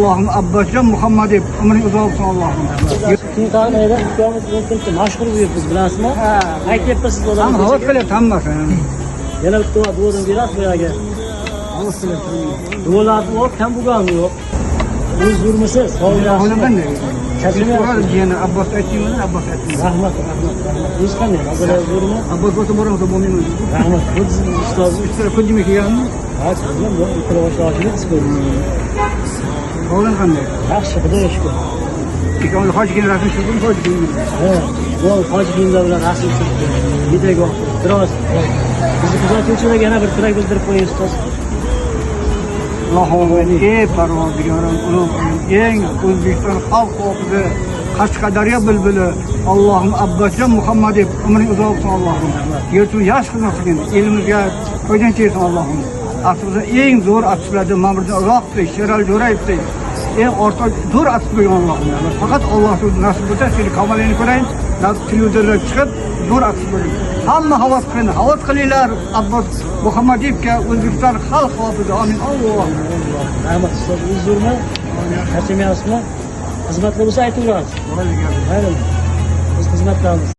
Allah'ım Abbascan Muhammed deb umring uzoq olsun Allah'ım. Tunqaniyada ikkovimiz o'tkinchi mashhur buyuribmiz, bilasizmi? Ha, aytyapsiz odam. Ham havo qilyapti hammasi. Yana bitta duodan berasiz bu yerga. Duolarni yo'q, kam bo'lgani yo'q. O'z yurmisiz, sog'liq. Qo'limdan Charchamayapsiz. yana Abbos aytdingmi? Abbos aytding. Rahmat. Hech qanday mazali yurmi? Abbos bo'lsa boramsa bo'lmayman. Rahmat. Bu sizning ustozingiz. Ishlar ko'jimi kelganmi? Ha, sizlar bu ikkovlashib chiqdingiz. Qo'lim qanday? Yaxshi, xudoga shukr. Ikkovni hojigin rasm tushirdim, hojigin. Ha, bu hojigimlar bilan rasm tushirdi. Videoga biroz bizni kuzatuvchilarga yana bir tilak bildirib qo'ying ustoz. Allohim ey Parvardigorim, eng O'zbekiston xalq hofizi Qashqadaryo bulbuli Allohim Abbasjon Muhammad deb umring uzoq bo'lsin Allohim. Yerchi yaxshi xizmat qilgin, elimizga foydan tegsin Allohim. Aslida eng zo'r akslardan Ma'murjon Uzoqov, Sherali Jo'rayevdek eng ortiq zo'r aks bo'lgan Allohim. Faqat Alloh nasib bo'lsa, seni kamalingni ko'rayin, televizorga chiqib zo'r aks bo'ling. Hamma havas qilinglar Abbos Muhammadiyevga, O'zbekiston xalq hofizi. Amin. Alloh. Rahmat ustoz, uzrmi? Charchamayapsizmi? Xizmatlar bo'lsa aytaverasiz. Mayli. Biz xizmatdamiz.